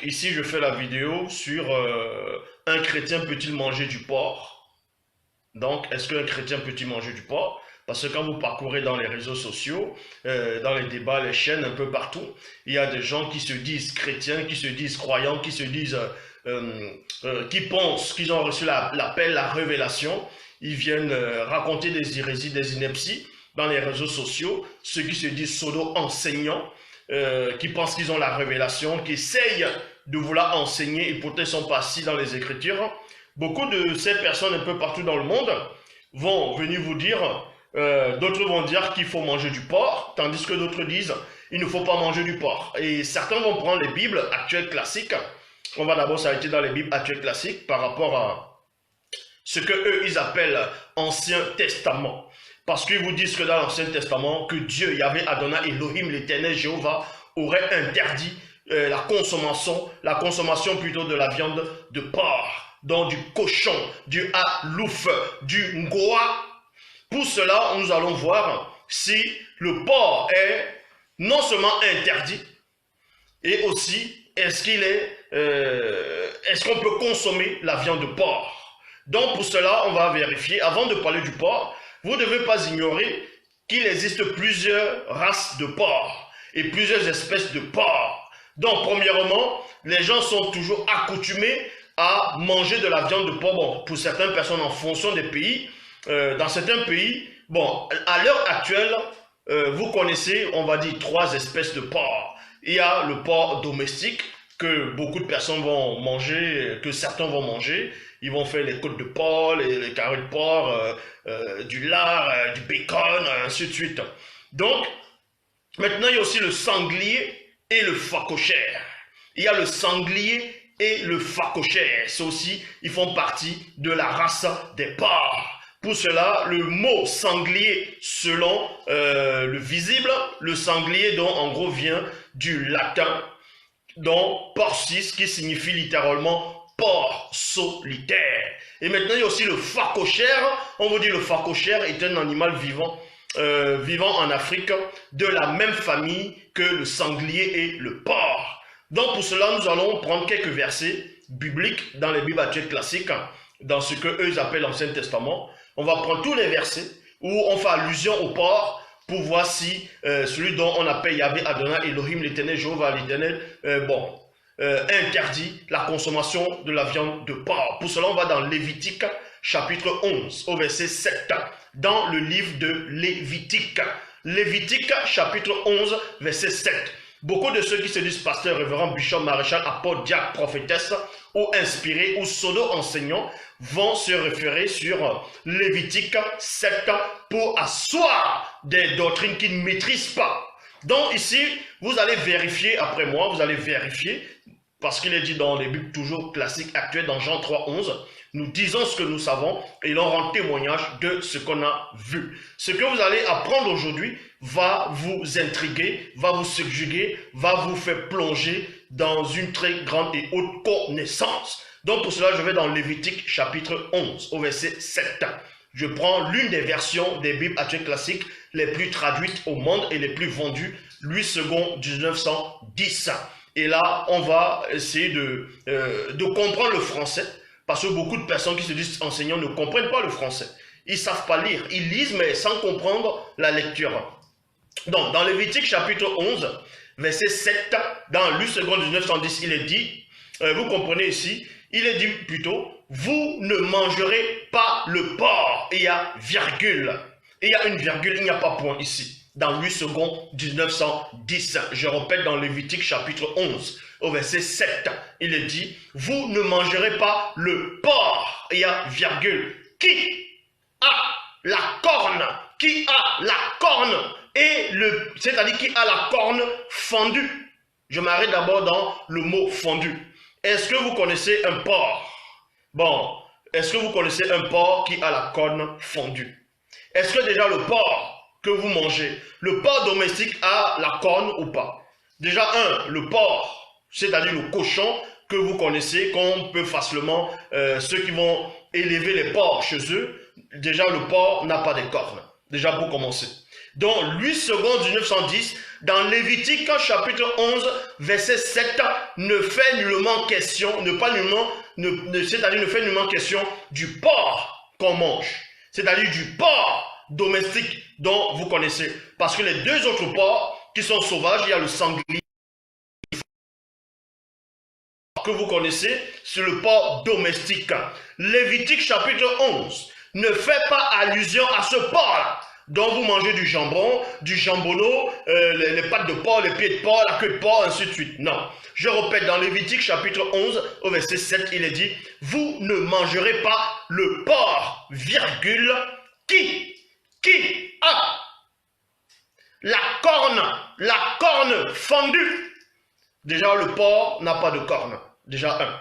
ici je fais la vidéo sur un chrétien peut-il manger du porc? Donc, est-ce qu'un chrétien peut-il manger du porc? Parce que quand vous parcourez dans les réseaux sociaux, dans les débats, les chaînes, un peu partout, il y a des gens qui se disent chrétiens, qui se disent croyants, qui se disent, qui pensent qu'ils ont reçu l'appel, la révélation. Ils viennent raconter des hérésies, des inepties dans les réseaux sociaux, ceux qui se disent pseudo-enseignants, qui pensent qu'ils ont la révélation, qui essayent de vouloir enseigner et pourtant ils sont pas assis dans les Écritures. Beaucoup de ces personnes un peu partout dans le monde vont venir vous dire, d'autres vont dire qu'il faut manger du porc, tandis que d'autres disent il ne faut pas manger du porc. Et certains vont prendre les Bibles actuelles classiques. On va d'abord s'arrêter dans les Bibles actuelles classiques par rapport à ce que eux ils appellent Ancien Testament. Parce qu'ils vous disent que dans l'Ancien Testament, que Dieu, Yahvé Adonai, Elohim, l'Éternel, Jéhovah, aurait interdit la consommation plutôt de la viande de porc, donc du cochon, du halouf, du ngoa. Pour cela, nous allons voir si le porc est non seulement interdit, et aussi est-ce qu'on peut consommer la viande de porc. Donc pour cela, on va vérifier, avant de parler du porc, vous ne devez pas ignorer qu'il existe plusieurs races de porc et plusieurs espèces de porc. Donc, premièrement, les gens sont toujours accoutumés à manger de la viande de porc. Bon, pour certaines personnes, en fonction des pays, dans certains pays, bon, à l'heure actuelle, vous connaissez, on va dire, 3 espèces de porc. Il y a le porc domestique que beaucoup de personnes vont manger, que certains vont manger. Ils vont faire les côtes de porc, les carrés de porc, du lard, du bacon, ainsi de suite. Donc, maintenant, il y a aussi le sanglier et le phacochère. Il y a le sanglier et le phacochère. C'est aussi, ils font partie de la race des porcs. Pour cela, le mot sanglier, selon le visible, le sanglier, donc en gros, vient du latin, donc porcis, qui signifie littéralement porc solitaire. Et maintenant, il y a aussi le phacochère. On vous dit le phacochère est un animal vivant, vivant en Afrique, de la même famille que le sanglier et le porc. Donc pour cela, nous allons prendre quelques versets bibliques dans les Bibles actuelles classiques, dans ce que eux appellent l'Ancien Testament. On va prendre tous les versets où on fait allusion au porc pour voir si celui dont on appelle Yahvé Adonai, Elohim, l'Éternel, Jéhovah, l'Éternel, interdit la consommation de la viande de porc. Pour cela, on va dans Lévitique, chapitre 11, au verset 7, dans le livre de Lévitique. Lévitique, chapitre 11, verset 7. Beaucoup de ceux qui se disent pasteur, révérend, bishop, maréchal, apôtre, diacre, prophétesse, ou inspirés, ou pseudo-enseignants, vont se référer sur Lévitique 7 pour asseoir des doctrines qu'ils ne maîtrisent pas. Donc ici, vous allez vérifier, après moi, vous allez vérifier, parce qu'il est dit dans les Bibles toujours classiques actuelles, dans Jean 3, 11, nous disons ce que nous savons et l'on rend témoignage de ce qu'on a vu. Ce que vous allez apprendre aujourd'hui va vous intriguer, va vous subjuguer, va vous faire plonger dans une très grande et haute connaissance. Donc pour cela, je vais dans Lévitique chapitre 11, au verset 7. Je prends l'une des versions des Bibles actuelles classiques les plus traduites au monde et les plus vendues, Louis II 1910. Et là, on va essayer de comprendre le français, parce que beaucoup de personnes qui se disent enseignants ne comprennent pas le français. Ils ne savent pas lire, ils lisent mais sans comprendre la lecture. Donc, dans Lévitique chapitre 11, verset 7, dans Louis II 1910, il est dit, vous comprenez ici, il est dit plutôt, vous ne mangerez pas le porc. Et il y a virgule. Et il y a une virgule, il n'y a pas point ici. Dans Louis II 1910, je répète dans Lévitique chapitre 11, au verset 7, il est dit, vous ne mangerez pas le porc. Et il y a virgule. Qui a la corne? Qui a la corne? C'est-à-dire qui a la corne fendue. Je m'arrête d'abord dans le mot fondu. Est-ce que vous connaissez un porc? Bon, est-ce que vous connaissez un porc qui a la corne fendue? Est-ce que déjà le porc que vous mangez, le porc domestique a la corne ou pas? Déjà le porc, c'est-à-dire le cochon que vous connaissez, qu'on peut facilement, ceux qui vont élever les porcs chez eux, déjà le porc n'a pas de cornes, déjà pour commencer. Donc, 8 secondes du 910, dans Lévitique chapitre 11, verset 7, ne fait nullement question, c'est-à-dire ne fait nullement question du porc qu'on mange. C'est-à-dire du porc domestique dont vous connaissez. Parce que les deux autres porcs qui sont sauvages, il y a le sanglier que vous connaissez, c'est le porc domestique. Lévitique chapitre 11 ne fait pas allusion à ce porc-là, dont vous mangez du jambon, du jambonneau, les pattes de porc, les pieds de porc, la queue de porc, ainsi de suite. Non. Je répète, dans Lévitique chapitre 11, au verset 7, il est dit, vous ne mangerez pas le porc, virgule, qui a la corne fendue. Déjà, le porc n'a pas de corne. Déjà un.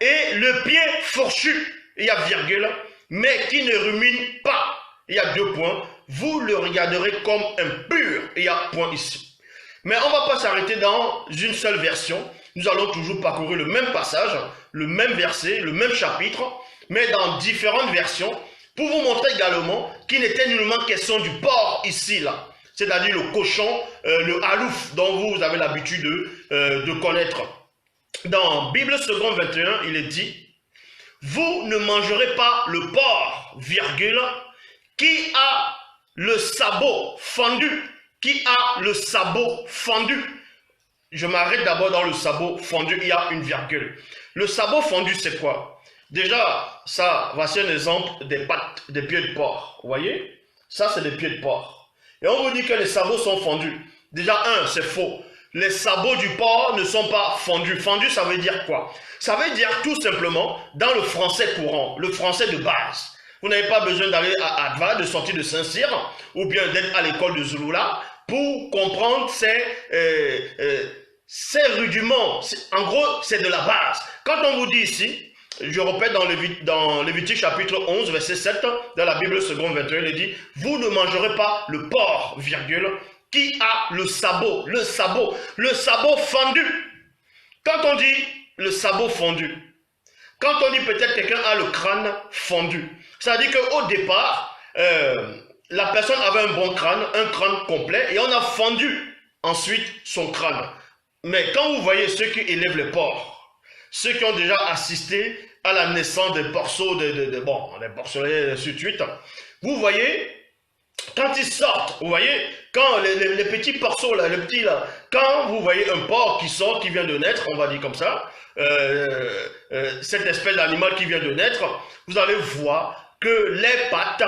Et le pied fourchu, il y a virgule, mais qui ne rumine pas. Il y a 2 points. Vous le regarderez comme impur. Il y a point ici. Mais on ne va pas s'arrêter dans une seule version. Nous allons toujours parcourir le même passage, le même verset, le même chapitre, mais dans différentes versions, pour vous montrer également qu'il n'était nullement question du porc ici, là. C'est-à-dire le cochon, le halouf, dont vous avez l'habitude de connaître. Dans Bible seconde 21, il est dit, vous ne mangerez pas le porc, virgule, qui a le sabot fendu. Qui a le sabot fendu. Je m'arrête d'abord dans le sabot fendu, il y a une virgule. Le sabot fendu, c'est quoi? Déjà, ça, voici un exemple des pattes, des pieds de porc. Vous voyez? Ça, c'est des pieds de porc. Et on vous dit que les sabots sont fendus. Déjà, c'est faux. Les sabots du porc ne sont pas fendus. Fendu, ça veut dire quoi? Ça veut dire tout simplement, dans le français courant, le français de base. Vous n'avez pas besoin d'aller à Adva, de sortir de Saint-Cyr, ou bien d'être à l'école de Zulula, pour comprendre ces rudiments. En gros, c'est de la base. Quand on vous dit ici, je répète dans Lévitique chapitre 11, verset 7, dans la Bible seconde 21, il dit, vous ne mangerez pas le porc, virgule, qui a le sabot fendu. Quand on dit le sabot fendu, quand on dit peut-être quelqu'un a le crâne fendu, ça veut dire qu'au départ, la personne avait un bon crâne, un crâne complet, et on a fendu ensuite son crâne. Mais quand vous voyez ceux qui élèvent les porcs, ceux qui ont déjà assisté à la naissance des porceaux, des porcelets, et ainsi de suite, vous voyez, quand ils sortent, vous voyez, quand les petits porceaux, là, les petits là, quand vous voyez un porc qui sort, qui vient de naître, on va dire comme ça, cette espèce d'animal qui vient de naître, vous allez voir que les pattes,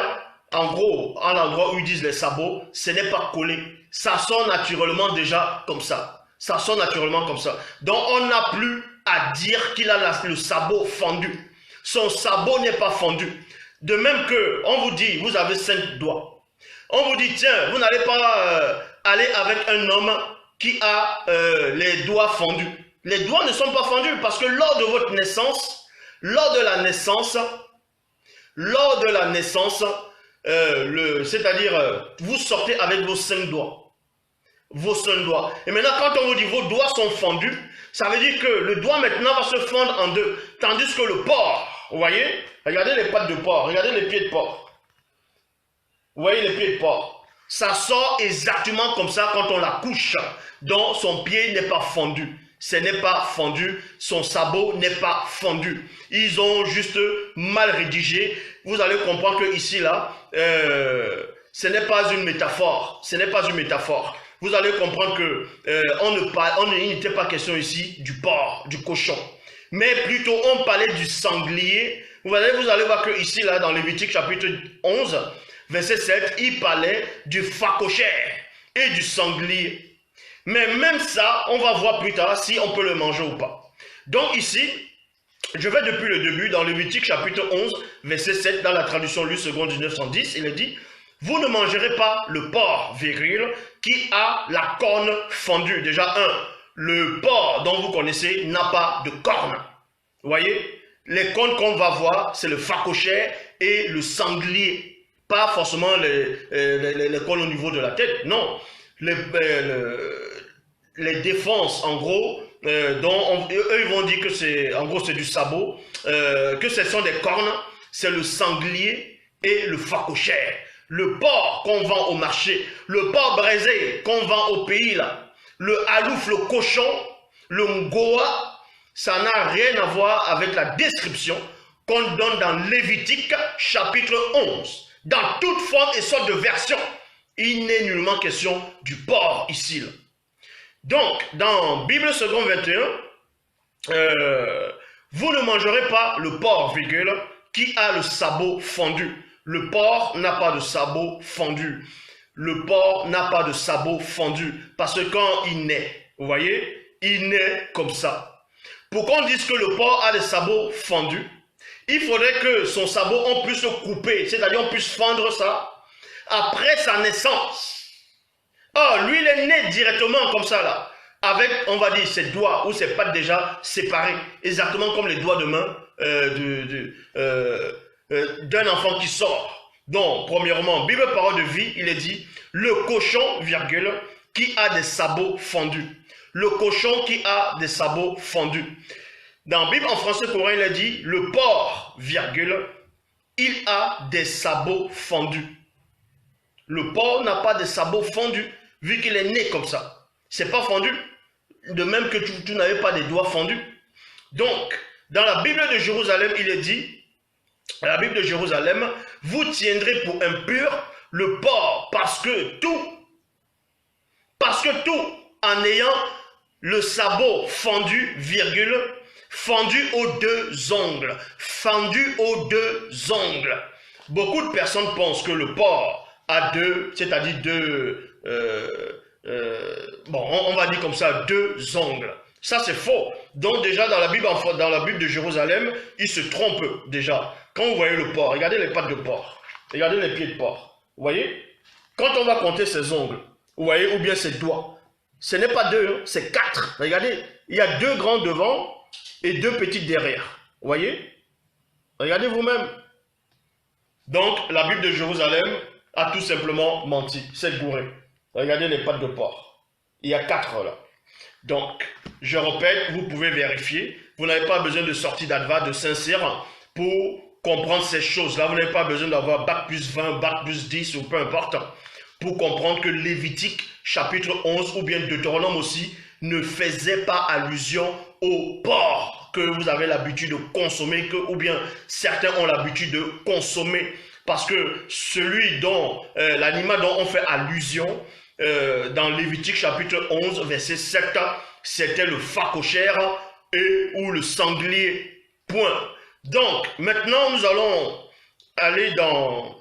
en gros, à l'endroit où ils disent les sabots, ce n'est pas collé. Ça sort naturellement déjà comme ça. Ça sort naturellement comme ça. Donc on n'a plus à dire qu'il a le sabot fendu. Son sabot n'est pas fendu. De même que, on vous dit, vous avez 5 doigts. On vous dit, tiens, vous n'allez pas aller avec un homme qui a les doigts fendus. Les doigts ne sont pas fendus parce que lors de votre naissance, lors de la naissance, c'est-à-dire, vous sortez avec vos 5 doigts. Vos 5 doigts. Et maintenant, quand on vous dit vos doigts sont fendus, ça veut dire que le doigt maintenant va se fendre en 2. Tandis que le porc, vous voyez, regardez les pattes de porc, regardez les pieds de porc. Vous voyez les pieds de porc. Ça sort exactement comme ça quand on la couche. Donc son pied n'est pas fendu. Ce n'est pas fendu, son sabot n'est pas fendu. Ils ont juste mal rédigé. Vous allez comprendre que ici, là, ce n'est pas une métaphore. Ce n'est pas une métaphore. Vous allez comprendre que il n'était pas question ici du porc, du cochon. Mais plutôt, on parlait du sanglier. Vous allez voir que ici, là, dans Lévitique chapitre 11, verset 7, il parlait du phacochère et du sanglier. Mais même ça, on va voir plus tard si on peut le manger ou pas. Donc ici, je vais depuis le début, dans Lévitique chapitre 11, verset 7, dans la traduction Lue seconde 1910, il est dit, « Vous ne mangerez pas le porc, virgule, qui a la corne fendue. » Déjà, le porc dont vous connaissez n'a pas de corne. Vous voyez, les cornes qu'on va voir, c'est le phacochère et le sanglier. Pas forcément les cornes au niveau de la tête, non. Les défenses, en gros, dont eux ils vont dire que c'est, en gros, c'est du sabot, que ce sont des cornes, c'est le sanglier et le phacochère. le porc qu'on vend au marché, le porc braisé qu'on vend au pays, là, le halouf, le cochon, le ngoa, ça n'a rien à voir avec la description qu'on donne dans Lévitique chapitre 11. Dans toute forme et sorte de version, il n'est nullement question du porc ici. Là. Donc, dans Bible seconde 21, vous ne mangerez pas le porc, virgule, qui a le sabot fendu. Le porc n'a pas de sabot fendu. Le porc n'a pas de sabot fendu. Parce que quand il naît, vous voyez, il naît comme ça. Pour qu'on dise que le porc a des sabots fendus, il faudrait que son sabot, on puisse le couper, c'est-à-dire on puisse fendre ça après sa naissance. Or, lui, il est né directement comme ça, là, avec, on va dire, ses doigts ou ses pattes déjà séparées, exactement comme les doigts de main d'un enfant qui sort. Donc, premièrement, Bible Parole de Vie, il est dit, le cochon, virgule, qui a des sabots fendus. Le cochon qui a des sabots fendus. Dans la Bible en français courant, il est dit, le porc, virgule, il a des sabots fendus. Le porc n'a pas de sabots fendus, vu qu'il est né comme ça. C'est pas fendu. De même que tu n'avais pas des doigts fendus. Donc, dans la Bible de Jérusalem, il est dit, la Bible de Jérusalem, vous tiendrez pour impur le porc, parce que tout, en ayant le sabot fendu, virgule, fendu aux deux ongles, fendu aux deux ongles. Beaucoup de personnes pensent que le porc a deux, c'est-à-dire deux, on va dire comme ça, deux ongles. Ça, c'est faux. Donc, déjà, dans la Bible de Jérusalem, il se trompe déjà. Quand vous voyez le porc, regardez les pattes de porc. Regardez les pieds de porc. Vous voyez? Quand on va compter ses ongles, vous voyez, ou bien ses doigts, ce n'est pas deux, hein, c'est 4. Regardez, il y a 2 grands devant et 2 petits derrière. Vous voyez? Regardez vous-même. Donc, la Bible de Jérusalem a tout simplement menti. C'est gouré. Regardez les pattes de porc. Il y a 4 là. Donc, je répète, vous pouvez vérifier. Vous n'avez pas besoin de sortie d'Adva, de Saint-Cyr pour comprendre ces choses-là. Vous n'avez pas besoin d'avoir bac plus 20, bac plus 10 ou peu importe pour comprendre que Lévitique chapitre 11 ou bien Deutéronome aussi ne faisait pas allusion au porc que vous avez l'habitude de consommer, ou bien certains ont l'habitude de consommer. Parce que celui dont, l'animal dont on fait allusion, dans Lévitique chapitre 11, verset 7, c'était le phacochère ou le sanglier. Point. Donc, maintenant, nous allons aller dans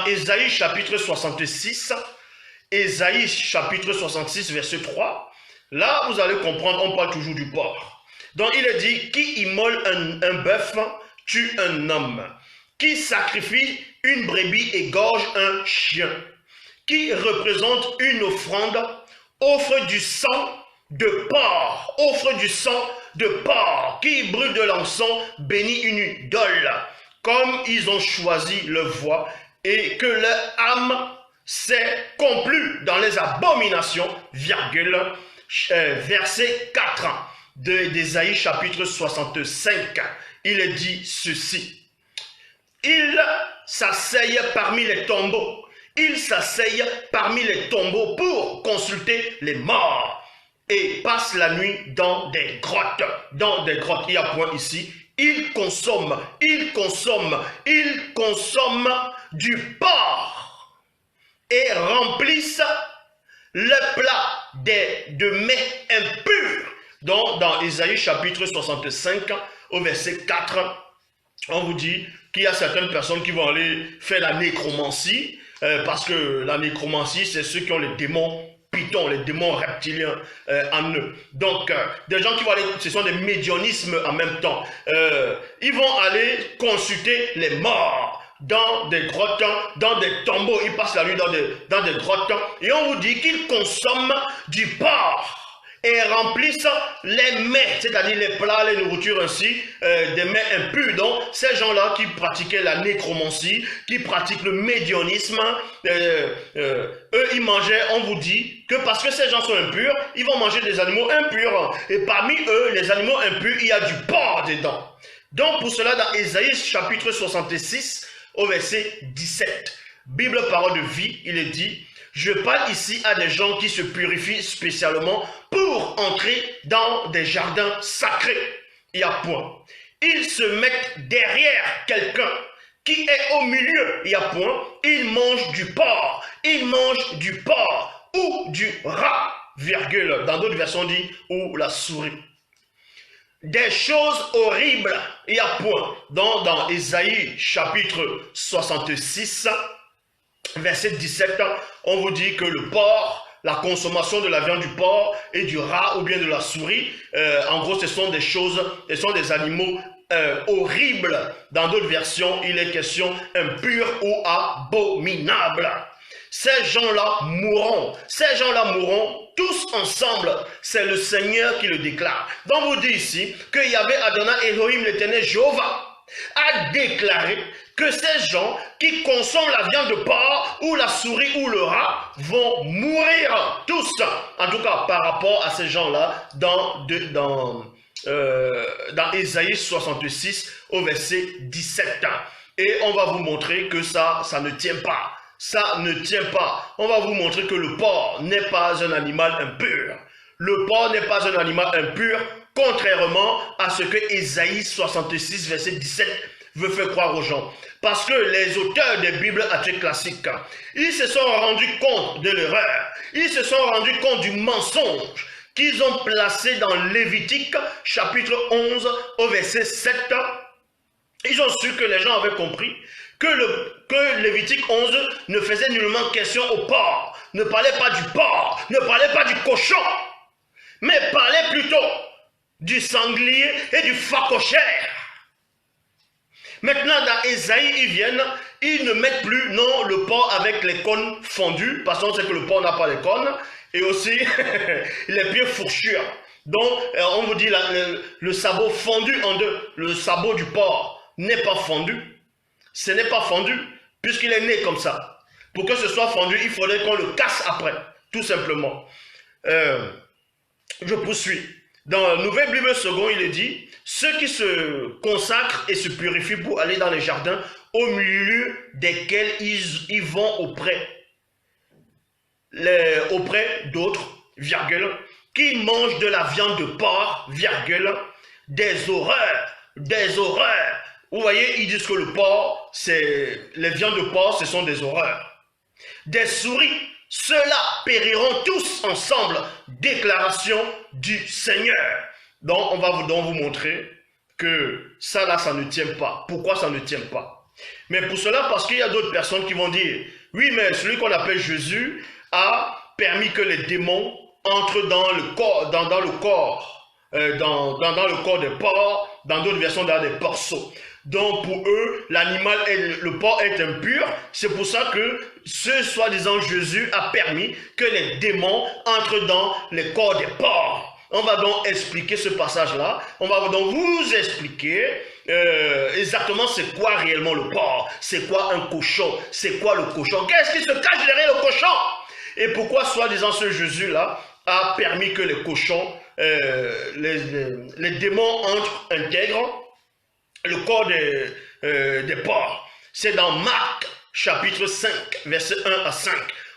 Ésaïe chapitre 66. Ésaïe chapitre 66, verset 3. Là, vous allez comprendre, on parle toujours du porc. Donc, il est dit, qui immole un bœuf tue un homme. Qui sacrifie une brebis égorge un chien. Qui représente une offrande, offre du sang de porc, offre du sang de porc, qui brûle de l'encens, bénit une idole, comme ils ont choisi leur voie, et que leur âme s'est complue dans les abominations, virgule, verset 4 d'Ésaïe chapitre 65, il est dit ceci. Il s'asseye parmi les tombeaux. Il s'asseye parmi les tombeaux pour consulter les morts et passe la nuit dans des grottes. Dans des grottes, il y a point ici. Il consomme du porc et remplissent le plat de mets impurs. Donc, dans Ésaïe chapitre 65, au verset 4, on vous dit qu'il y a certaines personnes qui vont aller faire la nécromancie, parce que la nécromancie, c'est ceux qui ont les démons pythons, les démons reptiliens en eux. Donc, des gens qui vont aller, ce sont des médianismes en même temps. Ils vont aller consulter les morts dans des grottes, dans des tombeaux. Ils passent la nuit dans des grottes. Et on vous dit qu'ils consomment du porc et remplissent les mets, c'est-à-dire les plats, les nourritures ainsi, des mets impurs. Donc, ces gens-là qui pratiquaient la nécromancie, qui pratiquent le médianisme, eux, ils mangeaient, on vous dit, que parce que ces gens sont impurs, ils vont manger des animaux impurs. Et parmi eux, les animaux impurs, il y a du porc dedans. Donc, pour cela, dans Ésaïe chapitre 66, au verset 17, Bible Parole de Vie, il est dit, je parle ici à des gens qui se purifient spécialement pour entrer dans des jardins sacrés. Il y a point. Ils se mettent derrière quelqu'un qui est au milieu. Il y a point. Ils mangent du porc. Ils mangent du porc ou du rat, virgule. Dans d'autres versions, on dit ou la souris. Des choses horribles. Il y a point. Dans Ésaïe chapitre 66, verset 17, on vous dit que le porc, la consommation de la viande du porc et du rat ou bien de la souris, en gros, ce sont des choses, ce sont des animaux horribles. Dans d'autres versions, il est question impur ou abominable. Ces gens-là mourront. Ces gens-là mourront tous ensemble. C'est le Seigneur qui le déclare. Donc, vous dit ici que Yahvé Adonai Elohim, l'éternel Jéhovah, a déclaré que ces gens qui consomment la viande de porc ou la souris ou le rat vont mourir tous. En tout cas, par rapport à ces gens-là, dans Ésaïe 66 au verset 17. Et on va vous montrer que ça ne tient pas. Ça ne tient pas. On va vous montrer que le porc n'est pas un animal impur. Le porc n'est pas un animal impur, contrairement à ce que Ésaïe 66 verset 17 veut faire croire aux gens. Parce que les auteurs des Bibles actuelles classiques, ils se sont rendus compte de l'erreur. Ils se sont rendus compte du mensonge qu'ils ont placé dans Lévitique chapitre 11 au verset 7. Ils ont su que les gens avaient compris que Lévitique 11 ne faisait nullement question au porc, ne parlait pas du porc, ne parlait pas du cochon, mais parlait plutôt du sanglier et du phacochère. Maintenant, dans Ésaïe, ils ne mettent plus, non, le porc avec les cônes fondus, parce qu'on sait que le porc n'a pas les cônes, et aussi les pieds fourchures. Donc, on vous dit le sabot fondu en deux. Le sabot du porc n'est pas fondu. Ce n'est pas fondu, puisqu'il est né comme ça. Pour que ce soit fondu, il faudrait qu'on le casse après, tout simplement. Je poursuis. Dans la Nouvelle Bible seconde, il est dit, ceux qui se consacrent et se purifient pour aller dans les jardins, au milieu desquels ils vont auprès d'autres, virgule, qui mangent de la viande de porc, virgule, des horreurs. Vous voyez, ils disent que le porc, les viandes de porc, ce sont des horreurs. Des souris, ceux-là périront tous ensemble. Déclaration du Seigneur. Donc, on va vous montrer que ça là, ça ne tient pas. Pourquoi ça ne tient pas? Mais pour cela, parce qu'il y a d'autres personnes qui vont dire, oui, mais celui qu'on appelle Jésus a permis que les démons entrent dans le corps, dans le corps des porcs, dans d'autres versions, dans des porceaux. Donc pour eux, le porc est impur. C'est pour ça que ce soi-disant Jésus a permis que les démons entrent dans les corps des porcs. On va donc expliquer ce passage-là. On va donc vous expliquer exactement c'est quoi réellement le porc. C'est quoi un cochon? C'est quoi le cochon? Qu'est-ce qui se cache derrière le cochon? Et pourquoi soi-disant ce Jésus-là a permis que les cochons, les démons intègrent le corps des porcs? C'est dans Marc, chapitre 5, verset 1 à 5.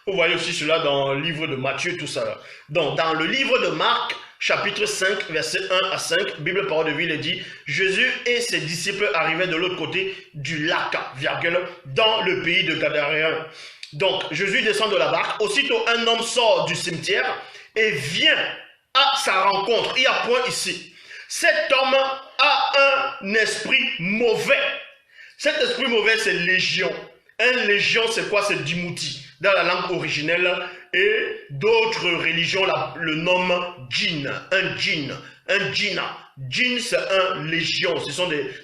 Vous voyez aussi cela dans le livre de Matthieu, tout ça. Donc, dans le livre de Marc, chapitre 5, verset 1 à 5, Bible Parole de Vie, il est dit, Jésus et ses disciples arrivaient de l'autre côté du lac, virgule, dans le pays de Gadaréen. Donc, Jésus descend de la barque. Aussitôt, un homme sort du cimetière et vient à sa rencontre. Il y a point ici. Cet homme a un esprit mauvais. Cet esprit mauvais, c'est légion. Un légion, c'est quoi? C'est dimouti dans la langue originelle. Et d'autres religions le nomment djinn. Un djinn. Un djinna. Djinn, c'est un légion.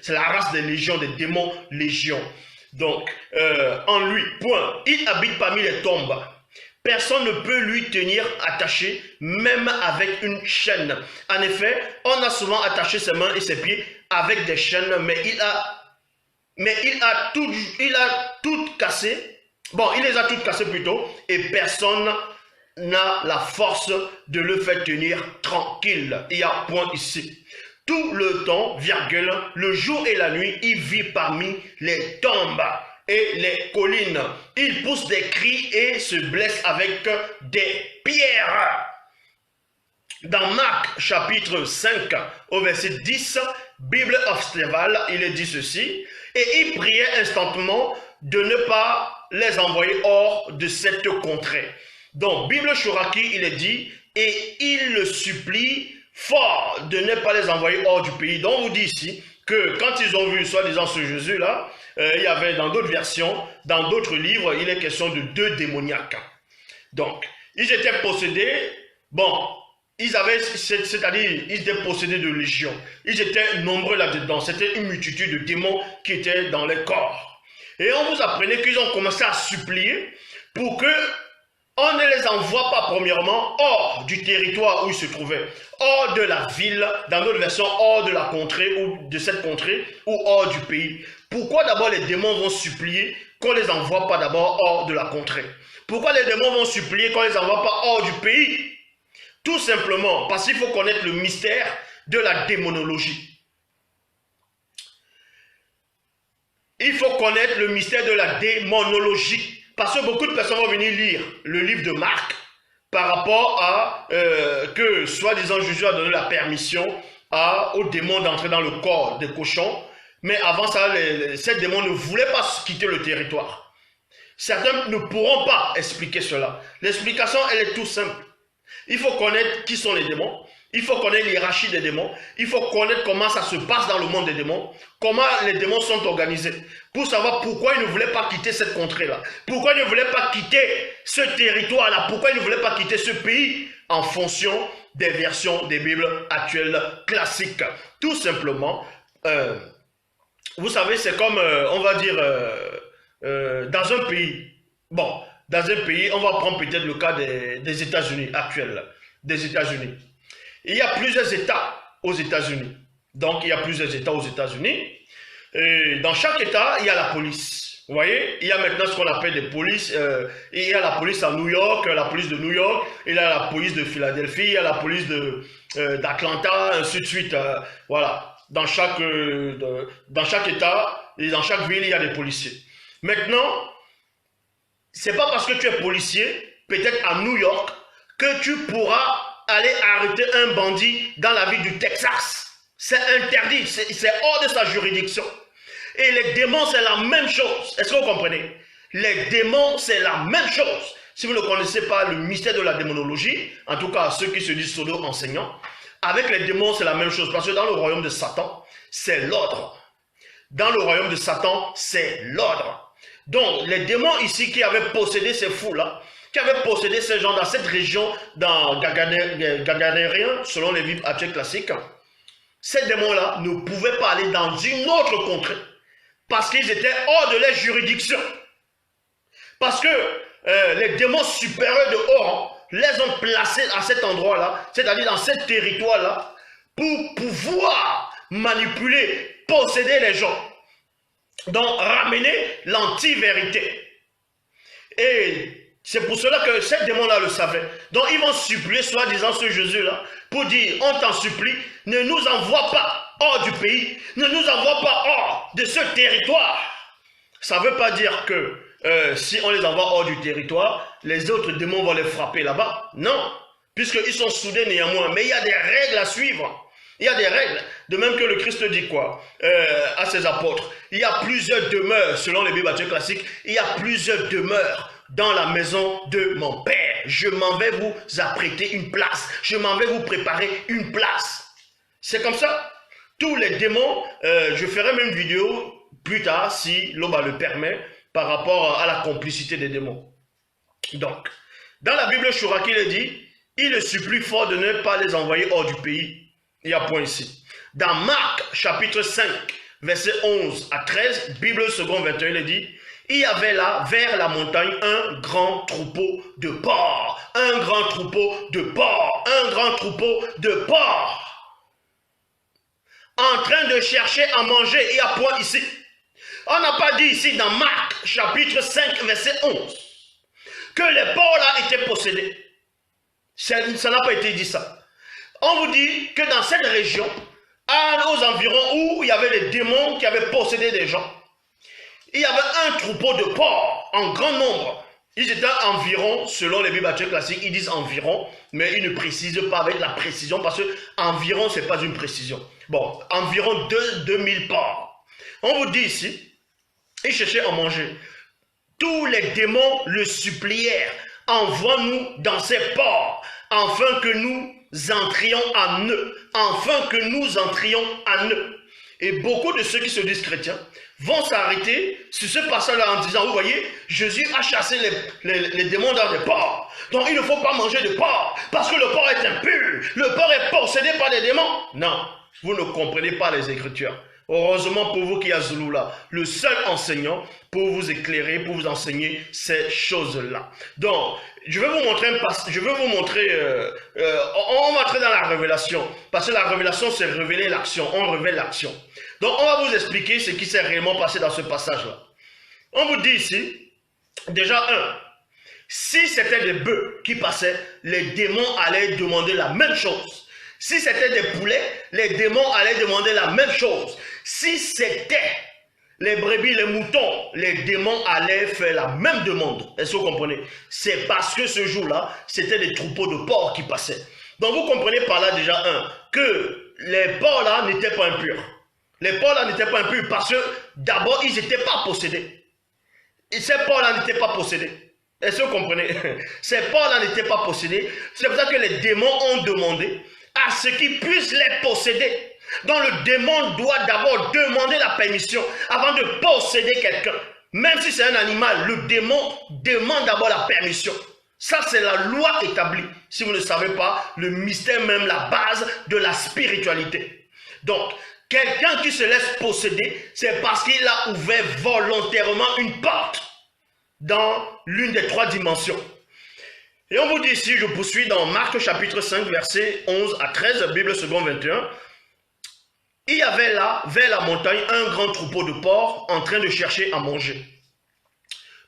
C'est la race des légions, des démons légions. Donc, en lui, point. Il habite parmi les tombes. Personne ne peut lui tenir attaché, même avec une chaîne. En effet, on a souvent attaché ses mains et ses pieds avec des chaînes, mais il a toutes cassé. Bon, il les a toutes cassées plutôt, et personne n'a la force de le faire tenir tranquille. Il y a point ici. Tout le temps, virgule, le jour et la nuit, il vit parmi les tombes. et les collines. Ils poussent des cris et se blessent avec des pierres. Dans Marc chapitre 5 au verset 10, Bible of Steval, il est dit ceci, et il priait instantanément de ne pas les envoyer hors de cette contrée. Donc, Bible Chouraki, il est dit, et il le supplie fort de ne pas les envoyer hors du pays. Donc, on vous dit ici que quand ils ont vu, soi-disant, ce Jésus-là, il y avait dans d'autres versions, dans d'autres livres, il est question de 2 démoniaques. Donc, ils étaient possédés, bon, ils avaient, c'est-à-dire, ils étaient possédés de légions. Ils étaient nombreux là-dedans. C'était une multitude de démons qui étaient dans les corps. Et on vous apprenait qu'ils ont commencé à supplier pour que on ne les envoie pas premièrement hors du territoire où ils se trouvaient, hors de la ville, dans d'autres versions, hors de la contrée ou de cette contrée ou hors du pays. Pourquoi d'abord les démons vont supplier qu'on ne les envoie pas d'abord hors de la contrée? Pourquoi les démons vont supplier qu'on ne les envoie pas hors du pays? Tout simplement parce qu'il faut connaître le mystère de la démonologie. Il faut connaître le mystère de la démonologie. Parce que beaucoup de personnes vont venir lire le livre de Marc par rapport à que, soi-disant, Jésus a donné la permission aux démons d'entrer dans le corps des cochons. Mais avant ça, ces démons ne voulaient pas quitter le territoire. Certains ne pourront pas expliquer cela. L'explication, elle est tout simple. Il faut connaître qui sont les démons. Il faut connaître l'hiérarchie des démons. Il faut connaître comment ça se passe dans le monde des démons. Comment les démons sont organisés. Pour savoir pourquoi ils ne voulaient pas quitter cette contrée-là. Pourquoi ils ne voulaient pas quitter ce territoire-là. Pourquoi ils ne voulaient pas quitter ce pays. En fonction des versions des Bibles actuelles classiques. Tout simplement, vous savez, c'est comme, on va dire, dans un pays. Bon, dans un pays, on va prendre peut-être le cas des États-Unis actuels. Des États-Unis. Il y a plusieurs États aux États-Unis. Donc, il y a plusieurs États aux États-Unis. Et dans chaque État, il y a la police. Vous voyez, il y a maintenant ce qu'on appelle des polices. Il y a la police à New York, la police de New York. Il y a la police de Philadelphie, il y a la police d'Atlanta, ainsi de suite. Voilà. Dans chaque État et dans chaque ville, il y a des policiers. Maintenant, c'est pas parce que tu es policier, peut-être à New York, que tu pourras aller arrêter un bandit dans la ville du Texas. C'est interdit, c'est hors de sa juridiction. Et les démons, c'est la même chose. Est-ce que vous comprenez? Les démons, c'est la même chose. Si vous ne connaissez pas le mystère de la démonologie, en tout cas ceux qui se disent pseudo-enseignants, avec les démons, c'est la même chose. Parce que dans le royaume de Satan, c'est l'ordre. Dans le royaume de Satan, c'est l'ordre. Donc, les démons ici qui avaient possédé ces fous-là, qui avaient possédé ces gens dans cette région, dans Gaganérien, selon les Bibles actuelles classiques, ces démons-là ne pouvaient pas aller dans une autre contrée, parce qu'ils étaient hors de leur juridiction. Parce que les démons supérieurs de haut les ont placés à cet endroit-là, c'est-à-dire dans ce territoire-là, pour pouvoir manipuler, posséder les gens. Donc, ramener l'anti-vérité. Et c'est pour cela que ces démons-là le savaient. Donc, ils vont supplier, soi-disant, ce Jésus-là, pour dire, on t'en supplie, ne nous envoie pas hors du pays, ne nous envoie pas hors de ce territoire. Ça ne veut pas dire que si on les envoie hors du territoire, les autres démons vont les frapper là-bas. Non, puisqu'ils sont soudés néanmoins. Mais il y a des règles à suivre. Il y a des règles, de même que le Christ dit quoi à ses apôtres. Il y a plusieurs demeures, selon les Bibles classiques, il y a plusieurs demeures dans la maison de mon Père. Je m'en vais vous apprêter une place. Je m'en vais vous préparer une place. C'est comme ça. Tous les démons, je ferai même une vidéo plus tard, si l'Oba le permet, par rapport à la complicité des démons. Donc, dans la Bible Chouraki, il est dit, il le supplie fort de ne pas les envoyer hors du pays. Il y a point ici. Dans Marc, chapitre 5, versets 11 à 13, Bible second 21, il est dit, il y avait là, vers la montagne, un grand troupeau de porcs. Un grand troupeau de porcs. Un grand troupeau de porcs. En train de chercher à manger. Il y a point ici. On n'a pas dit ici dans Marc, chapitre 5, verset 11, que les porcs là étaient possédés. Ça n'a pas été dit ça. On vous dit que dans cette région, aux environs où il y avait les démons qui avaient possédé des gens, il y avait un troupeau de porcs en grand nombre. Ils étaient environ, selon les Bibles classiques, ils disent environ, mais ils ne précisent pas avec la précision parce que environ, ce n'est pas une précision. Bon, environ 2000 porcs. On vous dit ici, ils cherchaient à manger. Tous les démons le supplièrent, envoie-nous dans ces porcs, afin que nous entrions en eux, afin que nous entrions en eux. Et beaucoup de ceux qui se disent chrétiens vont s'arrêter sur ce passage-là en disant, vous voyez, Jésus a chassé les démons dans les porcs. Donc il ne faut pas manger de porc, parce que le porc est impur, le porc est possédé par des démons. Non, vous ne comprenez pas les Écritures. Heureusement pour vous qui êtes Zoulou là, le seul enseignant pour vous éclairer, pour vous enseigner ces choses-là. Donc, je vais vous montrer on va entrer dans la révélation, parce que la révélation c'est révéler l'action, on révèle l'action. Donc, on va vous expliquer ce qui s'est réellement passé dans ce passage-là. On vous dit ici, déjà si c'était des bœufs qui passaient, les démons allaient demander la même chose. Si c'était des poulets, les démons allaient demander la même chose. Si c'était les brebis, les moutons, les démons allaient faire la même demande. Est-ce que vous comprenez? C'est parce que ce jour-là, c'était des troupeaux de porcs qui passaient. Donc vous comprenez par là déjà que les porcs-là n'étaient pas impurs. Les porcs-là n'étaient pas impurs parce que d'abord, ils n'étaient pas possédés. Et ces porcs-là n'étaient pas possédés. Est-ce que vous comprenez? Ces porcs-là n'étaient pas possédés. C'est pour ça que les démons ont demandé à ce qu'ils puissent les posséder. Donc le démon doit d'abord demander la permission avant de posséder quelqu'un. Même si c'est un animal, le démon demande d'abord la permission. Ça, c'est la loi établie. Si vous ne savez pas, le mystère même, la base de la spiritualité. Donc, quelqu'un qui se laisse posséder, c'est parce qu'il a ouvert volontairement une porte dans l'une des trois dimensions. Et on vous dit ici, je poursuis dans Marc chapitre 5, versets 11 à 13, Bible seconde 21. Il y avait là, vers la montagne, un grand troupeau de porcs en train de chercher à manger.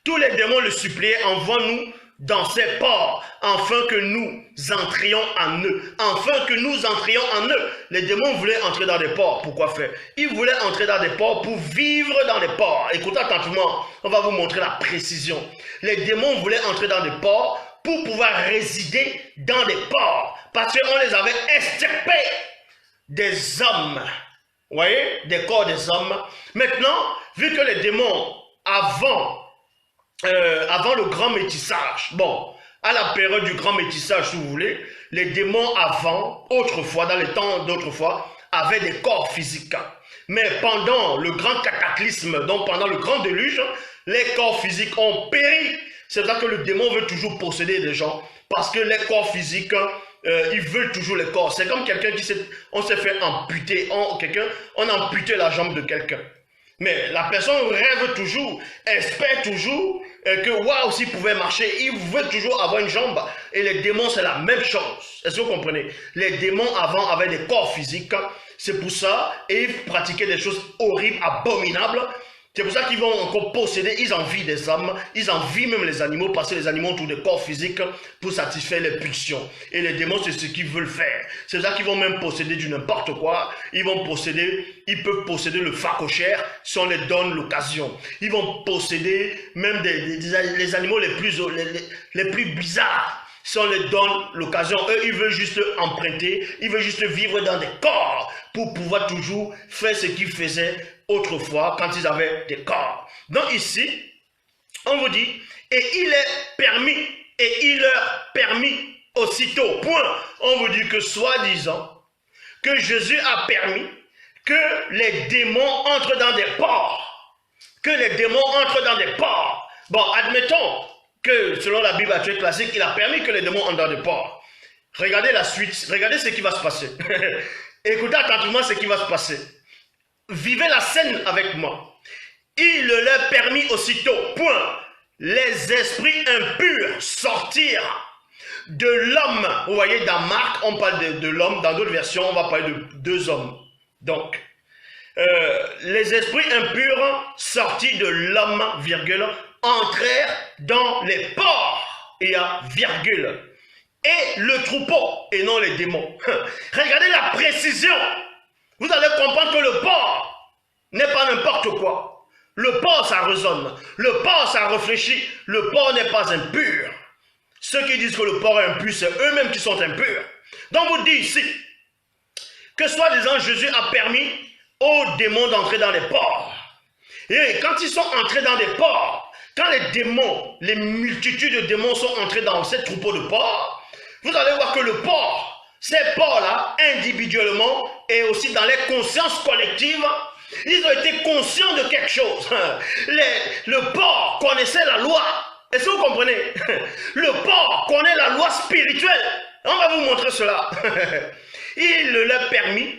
Tous les démons le suppliaient, envoie-nous dans ces porcs, afin que nous entrions en eux. Afin que nous entrions en eux. Les démons voulaient entrer dans des porcs. Pourquoi faire? Ils voulaient entrer dans des porcs pour vivre dans des porcs. Écoutez attentivement, on va vous montrer la précision. Les démons voulaient entrer dans des porcs pour pouvoir résider dans des porcs. Parce qu'on les avait extirpés des hommes. Vous voyez, des corps des hommes. Maintenant, vu que les démons, avant le grand métissage, bon, à la période du grand métissage, si vous voulez, les démons avant, autrefois, dans les temps d'autrefois, avaient des corps physiques. Mais pendant le grand cataclysme, donc pendant le grand déluge, les corps physiques ont péri. C'est pour ça que le démon veut toujours posséder des gens, parce que les corps physiques, ils veulent toujours les corps. C'est comme quelqu'un qui s'est fait amputer, on a amputé la jambe de quelqu'un. Mais la personne rêve toujours, espère toujours que waouh, s'il pouvait marcher, il veut toujours avoir une jambe. Et les démons, c'est la même chose. Est-ce que vous comprenez? Les démons avant avaient des corps physiques. C'est pour ça, et ils pratiquaient des choses horribles, abominables. C'est pour ça qu'ils vont encore posséder, ils envient des hommes, ils envient même les animaux, parce que les animaux ont tous des corps physiques pour satisfaire les pulsions. Et les démons, c'est ce qu'ils veulent faire. C'est ça qu'ils vont même posséder du n'importe quoi. Ils peuvent posséder le phacochère si on les donne l'occasion. Ils vont posséder même les animaux les plus bizarres. Si on les donne l'occasion, eux, ils veulent juste emprunter, ils veulent juste vivre dans des corps pour pouvoir toujours faire ce qu'ils faisaient autrefois quand ils avaient des corps. Donc ici, on vous dit, et il est permis, et il leur permis aussitôt, point. On vous dit que soi-disant, que Jésus a permis que les démons entrent dans des porcs. Que les démons entrent dans des porcs. Bon, admettons que selon la Bible actuelle classique, il a permis que les démons entrent dans des porcs. Regardez la suite, regardez ce qui va se passer. Écoutez attentivement ce qui va se passer. Vivez la scène avec moi. Il leur permit aussitôt, point, les esprits impurs sortirent de l'homme. Vous voyez, dans Marc, on parle de l'homme. Dans d'autres versions, on va parler de deux hommes. Donc, les esprits impurs sortis de l'homme, virgule, entrèrent dans les porcs. Il y a virgule. Et le troupeau, et non les démons. Regardez la précision. Vous allez comprendre que le porc n'est pas n'importe quoi. Le porc, ça résonne. Le porc, ça réfléchit. Le porc n'est pas impur. Ceux qui disent que le porc est impur, c'est eux-mêmes qui sont impurs. Donc vous dites ici que soi-disant Jésus a permis aux démons d'entrer dans les porcs. Et quand ils sont entrés dans des porcs, quand les démons, les multitudes de démons sont entrés dans ces troupeaux de porcs, vous allez voir que le porc, ces porcs-là, individuellement et aussi dans les consciences collectives, ils ont été conscients de quelque chose. Le porc connaissait la loi. Est-ce que vous comprenez? Le porc connaît la loi spirituelle. On va vous montrer cela. Il leur permis,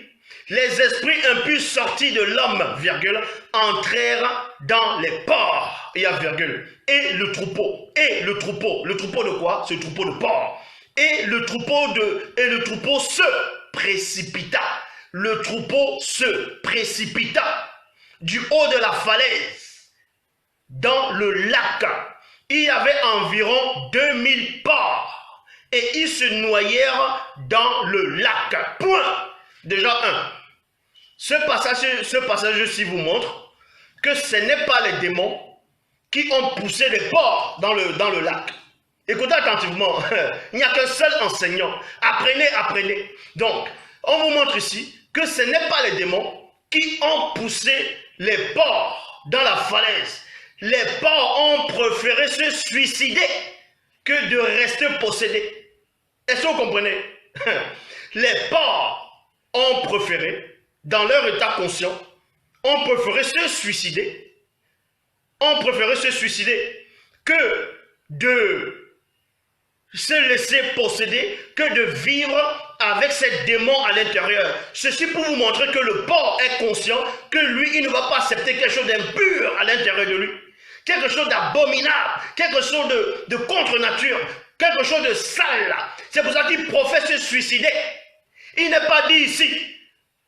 les esprits impurs sortis de l'homme, virgule, entrèrent dans les porcs, il y a virgule, et le troupeau de quoi? Ce troupeau de porcs. Et le troupeau se précipita. Le troupeau se précipita du haut de la falaise dans le lac. Il y avait environ 2000 porcs et ils se noyèrent dans le lac. Point. Déjà un. Ce passage-ci vous montre que ce n'est pas les démons qui ont poussé les porcs dans le lac. Écoutez attentivement, il n'y a qu'un seul enseignant. Apprenez, apprenez. Donc, on vous montre ici que ce n'est pas les démons qui ont poussé les porcs dans la falaise. Les porcs ont préféré se suicider que de rester possédés. Est-ce que vous comprenez? Les porcs ont préféré, dans leur état conscient, ont préféré se suicider. Ont préféré se suicider que de se laisser posséder, que de vivre avec ces démons à l'intérieur. Ceci pour vous montrer que le porc est conscient que lui, il ne va pas accepter quelque chose d'impur à l'intérieur de lui. Quelque chose d'abominable, quelque chose de contre-nature, quelque chose de sale. C'est pour ça qu'il professe se suicider. Il n'est pas dit ici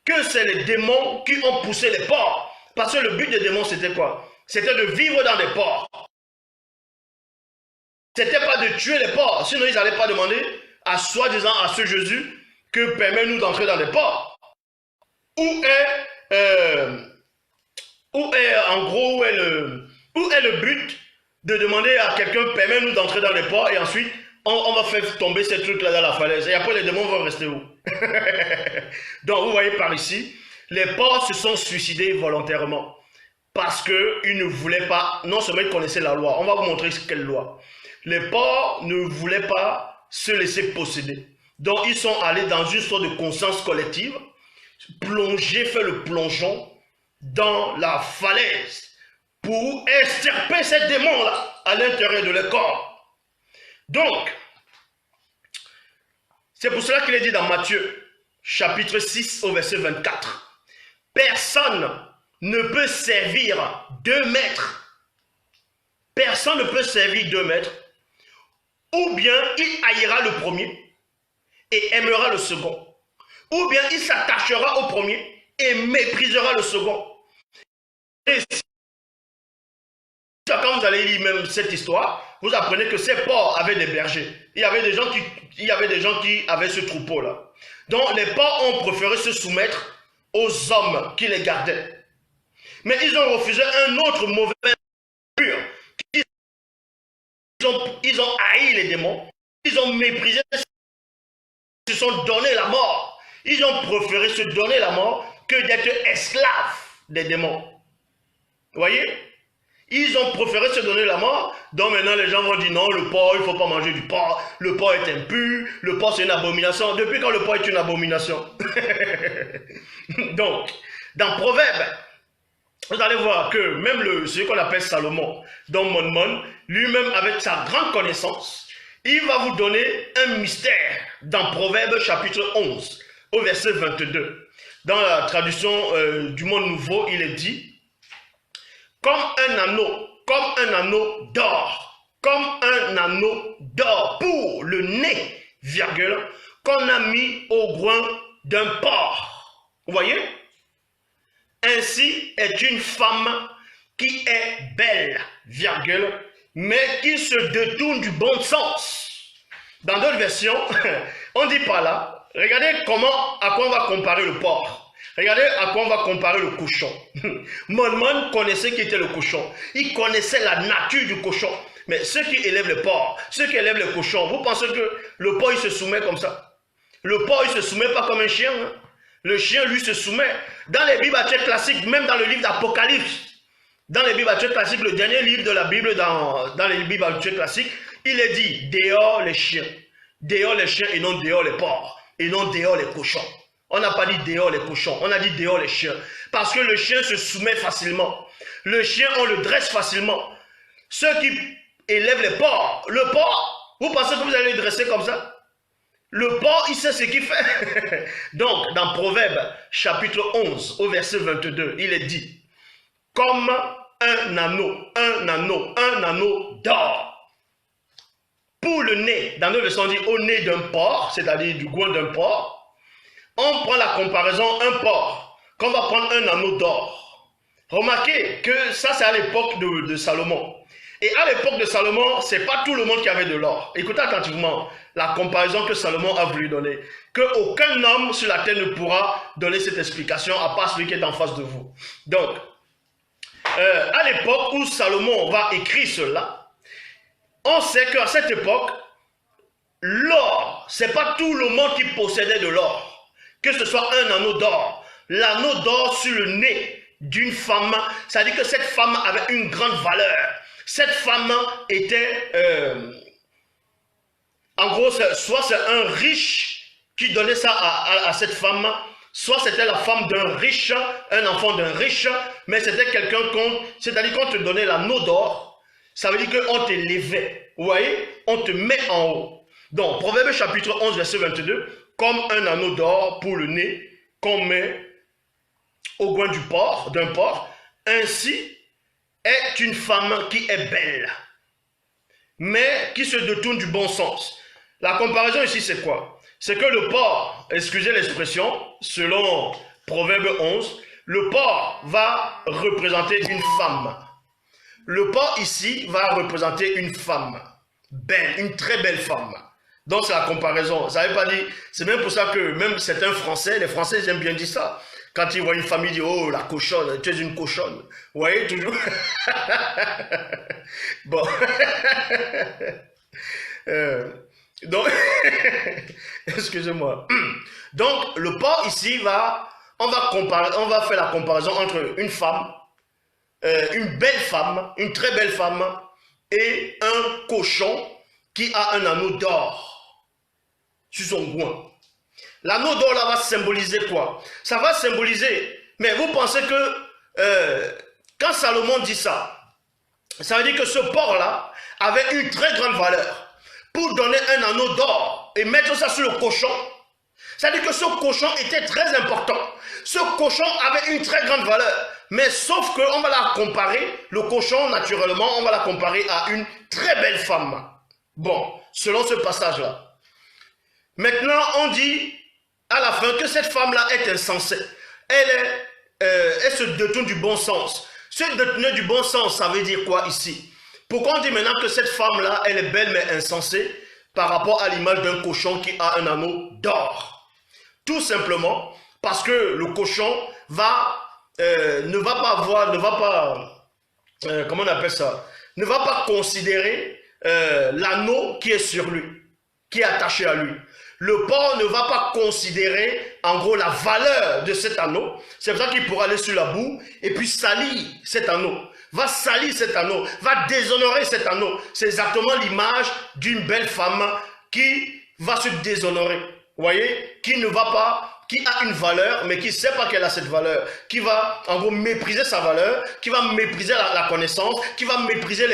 que c'est les démons qui ont poussé les porcs. Parce que le but des démons, c'était quoi? C'était de vivre dans des porcs. C'était pas de tuer les porcs. Sinon, ils n'allaient pas demander à soi-disant à ce Jésus que permet-nous d'entrer dans les porcs. Où est le but de demander à quelqu'un permet-nous d'entrer dans les porcs et ensuite on va faire tomber ces trucs-là dans la falaise et après les démons vont rester où? Donc vous voyez par ici, les porcs se sont suicidés volontairement parce qu'ils ne voulaient pas, non seulement ils connaissaient la loi, on va vous montrer quelle loi. Les porcs ne voulaient pas se laisser posséder. Donc ils sont allés dans une sorte de conscience collective, faire le plongeon dans la falaise pour extirper ces démons-là à l'intérieur de leur corps. Donc, c'est pour cela qu'il est dit dans Matthieu, chapitre 6, au verset 24. Personne ne peut servir 2 maîtres. Personne ne peut servir 2 maîtres. Ou bien il haïra le premier et aimera le second. Ou bien il s'attachera au premier et méprisera le second. Et quand vous allez lire même cette histoire, vous apprenez que ces porcs avaient des bergers. Il y avait des gens qui avaient ce troupeau-là. Donc les porcs ont préféré se soumettre aux hommes qui les gardaient. Mais ils ont refusé un autre mauvais pur. Ils ont haï les démons. Ils ont méprisé. Ils se sont donné la mort. Ils ont préféré se donner la mort que d'être esclaves des démons. Vous voyez? Ils ont préféré se donner la mort. Donc maintenant les gens vont dire non, le porc, il ne faut pas manger du porc. Le porc est impur. Le porc c'est une abomination. Depuis quand le porc est une abomination? Donc, dans Proverbe, vous allez voir que même ce qu'on appelle Salomon, dans Mon, lui-même avec sa grande connaissance, il va vous donner un mystère dans Proverbe chapitre 11, au verset 22. Dans la traduction du Monde Nouveau, il est dit comme un anneau d'or, pour le nez, virgule, qu'on a mis au groin d'un porc. Vous voyez? Ainsi est une femme qui est belle, virgule, mais qui se détourne du bon sens. Dans d'autres versions, on dit par là, regardez à quoi on va comparer le porc. Regardez à quoi on va comparer le cochon. Mon connaissait qui était le cochon. Il connaissait la nature du cochon. Mais ceux qui élèvent les porcs, ceux qui élèvent les cochons, vous pensez que le porc il se soumet comme ça? Le porc il se soumet pas comme un chien. Hein? Le chien lui se soumet. Dans les Bibles classiques, même dans le livre d'Apocalypse, dans les Bibles classiques, le dernier livre de la Bible dans les Bibles classiques, il est dit dehors les chiens et non dehors les porcs, et non dehors les cochons. On n'a pas dit dehors les cochons, on a dit dehors les chiens. Parce que le chien se soumet facilement. Le chien, on le dresse facilement. Ceux qui élèvent les porcs, le porc, vous pensez que vous allez le dresser comme ça? Le porc, il sait ce qu'il fait. Donc, dans Proverbe, chapitre 11, au verset 22, il est dit, comme un anneau d'or. Pour le nez, dans le verset on dit au nez d'un porc, c'est-à-dire du goût d'un porc, on prend la comparaison un porc, qu'on va prendre un anneau d'or. Remarquez que ça c'est à l'époque de Salomon. Et à l'époque de Salomon, ce n'est pas tout le monde qui avait de l'or. Écoutez attentivement la comparaison que Salomon a voulu donner. Qu'aucun homme sur la terre ne pourra donner cette explication à part celui qui est en face de vous. Donc, à l'époque où Salomon va écrire cela, on sait qu'à cette époque, l'or, ce n'est pas tout le monde qui possédait de l'or. Que ce soit un anneau d'or. L'anneau d'or sur le nez d'une femme, ça dit que cette femme avait une grande valeur. Cette femme était, en gros, soit c'est un riche qui donnait ça à cette femme, soit c'était la femme d'un riche, un enfant d'un riche, mais c'était quelqu'un c'est-à-dire qu'on te donnait l'anneau d'or, ça veut dire qu'on t'élevait, vous voyez, on te met en haut. Donc, Proverbe chapitre 11, verset 22, comme un anneau d'or pour le nez qu'on met au coin d'un porc, ainsi est une femme qui est belle, mais qui se détourne du bon sens. La comparaison ici, c'est quoi? C'est que le porc, excusez l'expression, selon Proverbe 11, le porc va représenter une femme. Le porc ici va représenter une femme belle, une très belle femme. Donc c'est la comparaison. Ça veut pas dire, c'est même pour ça que même certains Français, les Français ils aiment bien dire ça. Quand ils voient une famille, ils disent, oh la cochonne, tu es une cochonne. Vous voyez toujours. Bon. Donc, excusez-moi. Donc, le porc ici on va faire la comparaison entre une femme, une belle femme, une très belle femme, et un cochon qui a un anneau d'or sur son goin. L'anneau d'or là va symboliser quoi? Ça va symboliser, mais vous pensez que quand Salomon dit ça, ça veut dire que ce porc là avait une très grande valeur. Pour donner un anneau d'or et mettre ça sur le cochon, ça veut dire que ce cochon était très important. Ce cochon avait une très grande valeur. Mais sauf qu'on va la comparer, le cochon naturellement, on va la comparer à une très belle femme. Bon, selon ce passage-là. Maintenant, on dit à la fin que cette femme-là est insensée. Elle se détourne du bon sens. Se détourner du bon sens, ça veut dire quoi ici? Pourquoi on dit maintenant que cette femme-là, elle est belle mais insensée par rapport à l'image d'un cochon qui a un anneau d'or? Tout simplement parce que le cochon ne va pas considérer l'anneau qui est sur lui, qui est attaché à lui. Le porc ne va pas considérer en gros la valeur de cet anneau. C'est pour ça qu'il pourra aller sur la boue et puis salir cet anneau. Va salir cet anneau, va déshonorer cet anneau. C'est exactement l'image d'une belle femme qui va se déshonorer. Vous voyez? Qui ne va pas, qui a une valeur, mais qui ne sait pas qu'elle a cette valeur. Qui va, en gros, mépriser sa valeur, qui va mépriser la connaissance, qui va mépriser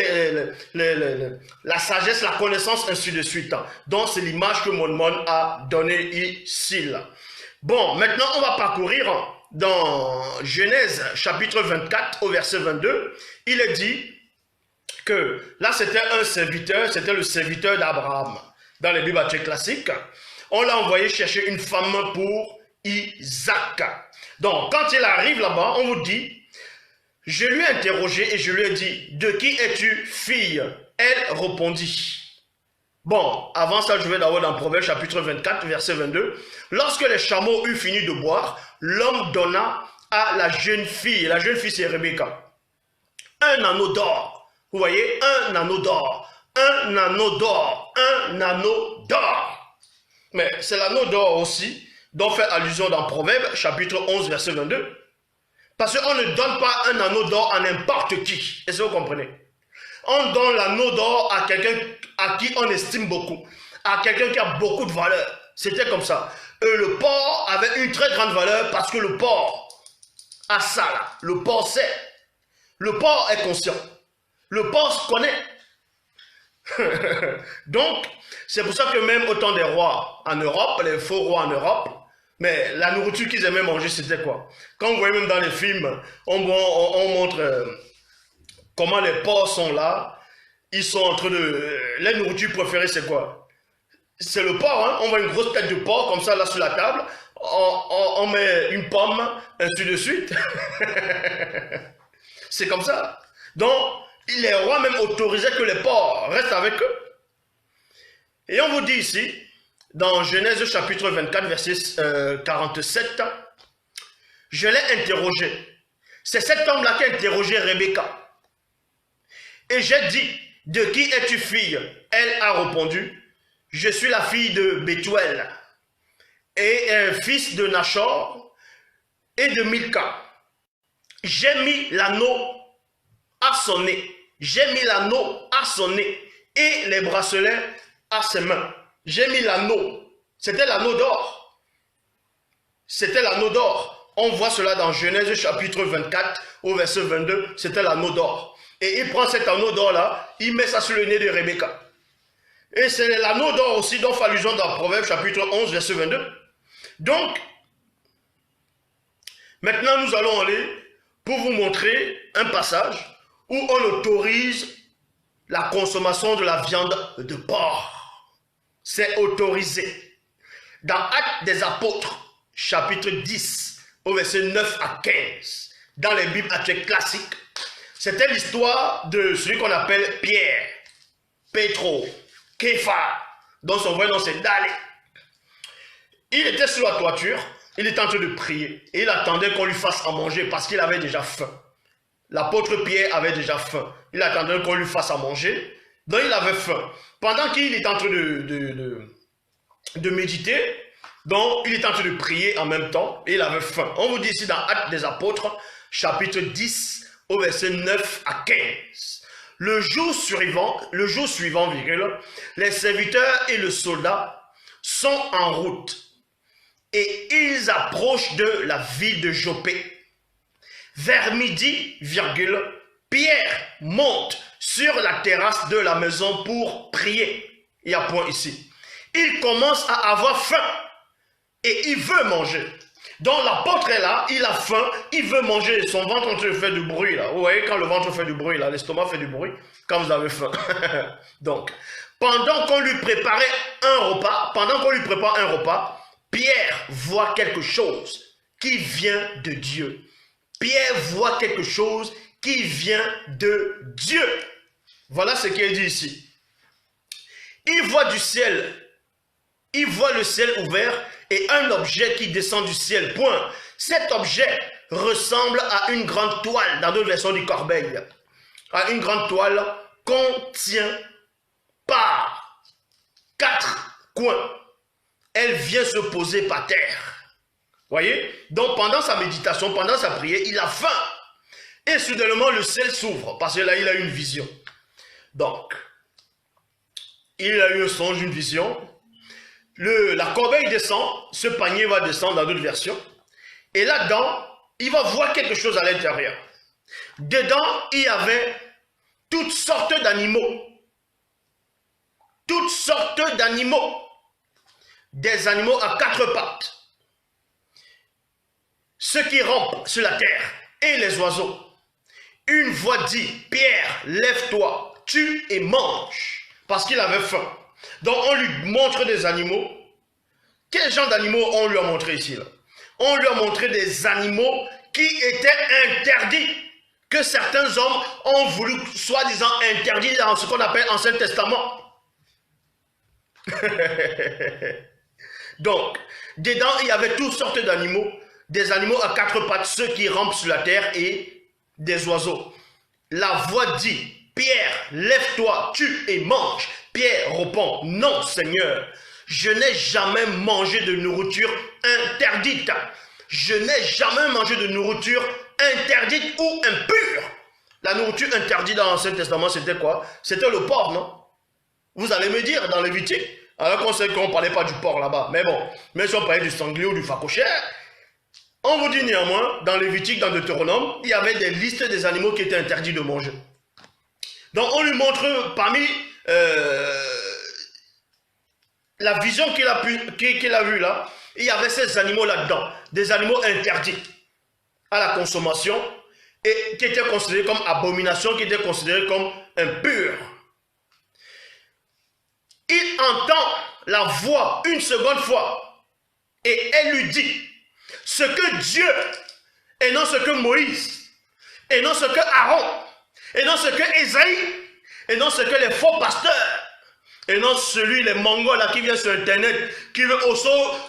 la sagesse, la connaissance, ainsi de suite. Donc, c'est l'image que Mon a donnée ici. Là. Bon, maintenant, on va parcourir dans Genèse chapitre 24 au verset 22, il est dit que là c'était un serviteur, c'était le serviteur d'Abraham. Dans les Bibles classiques, on l'a envoyé chercher une femme pour Isaac. Donc quand il arrive là-bas, on vous dit, je lui ai interrogé et je lui ai dit, de qui es-tu fille? Elle répondit, Bon, avant ça, je vais d'abord dans Proverbe chapitre 24, verset 22. Lorsque les chameaux eurent fini de boire, l'homme donna à la jeune fille c'est Rebecca, un anneau d'or. Vous voyez, un anneau d'or, un anneau d'or, un anneau d'or. Mais c'est l'anneau d'or aussi dont fait allusion dans Proverbe chapitre 11, verset 22. Parce qu'on ne donne pas un anneau d'or à n'importe qui. Est-ce que vous comprenez? On donne l'anneau d'or à quelqu'un à qui on estime beaucoup, à quelqu'un qui a beaucoup de valeur. C'était comme ça. Le porc avait une très grande valeur parce que le porc a ça là. Le porc sait. Le porc est conscient. Le porc se connaît. Donc, c'est pour ça que même au temps des rois en Europe, les faux rois en Europe, mais la nourriture qu'ils aimaient manger, c'était quoi? Quand vous voyez même dans les films, on montre comment les porcs sont là. Ils sont en train de... La nourriture préférée, c'est quoi? C'est le porc, hein? On voit une grosse tête de porc comme ça, là, sur la table. On met une pomme, ainsi de suite. C'est comme ça. Donc, les rois même autorisaient que les porcs restent avec eux. Et on vous dit ici, dans Genèse chapitre 24, verset 47, je l'ai interrogé. C'est cet homme-là qui a interrogé Rebecca. Et j'ai dit, de qui es-tu fille? Elle a répondu, je suis la fille de Bethuel et fils de Nachor et de Milka. J'ai mis l'anneau à son nez. J'ai mis l'anneau à son nez et les bracelets à ses mains. J'ai mis l'anneau. C'était l'anneau d'or. C'était l'anneau d'or. On voit cela dans Genèse chapitre 24 au verset 22. C'était l'anneau d'or. Et il prend cet anneau d'or là, il met ça sur le nez de Rebecca. Et c'est l'anneau d'or aussi dont fait allusion dans Proverbe chapitre 11 verset 22. Donc, maintenant nous allons aller pour vous montrer un passage où on autorise la consommation de la viande de porc. C'est autorisé. Dans Actes des Apôtres, chapitre 10, au verset 9 à 15, dans les Bibles actuelles classiques, c'était l'histoire de celui qu'on appelle Pierre, Pétro, Képha, dont son vrai nom c'est Dalé. Il était sur la toiture, il était en train de prier, et il attendait qu'on lui fasse à manger parce qu'il avait déjà faim. L'apôtre Pierre avait déjà faim. Il attendait qu'on lui fasse à manger, donc il avait faim. Pendant qu'il était en train de méditer, donc il était en train de prier en même temps, et il avait faim. On vous dit ici dans Actes des Apôtres, chapitre 10, au verset 9 à 15. Le jour suivant, les serviteurs et le soldat sont en route, et ils approchent de la ville de Joppé. Vers midi, Pierre monte sur la terrasse de la maison pour prier. Il y a point ici. Il commence à avoir faim et il veut manger. Donc l'apôtre est là, il a faim, il veut manger. Son ventre fait du bruit là. Vous voyez quand le ventre fait du bruit là, l'estomac fait du bruit quand vous avez faim. Donc, pendant qu'on lui prépare un repas, Pierre voit quelque chose qui vient de Dieu. Pierre voit quelque chose qui vient de Dieu. Voilà ce qu'il est dit ici. Il voit du ciel. Il voit le ciel ouvert et un objet qui descend du ciel. Point. Cet objet ressemble à une grande toile, dans d'autres versions du Corbeil. À une grande toile contient par 4 coins. Elle vient se poser par terre. Voyez? Donc pendant sa méditation, pendant sa prière, il a faim. Et soudainement le ciel s'ouvre. Parce que là, il a une vision. Donc, il a eu un songe, une vision. La corbeille descend, ce panier va descendre dans d'autres versions. Et là-dedans, il va voir quelque chose à l'intérieur. Dedans, il y avait toutes sortes d'animaux. Toutes sortes d'animaux. Des animaux à 4 pattes. Ceux qui rampent sur la terre et les oiseaux. Une voix dit, Pierre, lève-toi, tue et mange. Parce qu'il avait faim. Donc on lui montre des animaux. Quel genre d'animaux on lui a montré ici là? On lui a montré des animaux qui étaient interdits. Que certains hommes ont voulu soi-disant interdire dans ce qu'on appelle Ancien Testament. Donc, dedans, il y avait toutes sortes d'animaux. Des animaux à quatre pattes, ceux qui rampent sur la terre, et des oiseaux. La voix dit, Pierre, lève-toi, tue et mange. Pierre répond, non Seigneur, je n'ai jamais mangé de nourriture interdite. Je n'ai jamais mangé de nourriture interdite ou impure. La nourriture interdite dans l'Ancien Testament, c'était quoi? C'était le porc, non? Vous allez me dire, dans Lévitique, alors qu'on sait qu'on ne parlait pas du porc là-bas. Mais bon, même si on parlait du sanglier ou du phacochère, on vous dit néanmoins, dans Lévitique, dans Deutéronome, il y avait des listes des animaux qui étaient interdits de manger. Donc on lui montre parmi la vision qu'il a vue là, il y avait ces animaux là-dedans, des animaux interdits à la consommation et qui étaient considérés comme abomination, qui étaient considérés comme impurs. Il entend la voix une seconde fois et elle lui dit ce que Dieu et non ce que Moïse et non ce que Aaron et non ce que Ésaïe et non ce que les faux pasteurs et non celui, les mongols là qui viennent sur internet, qui veulent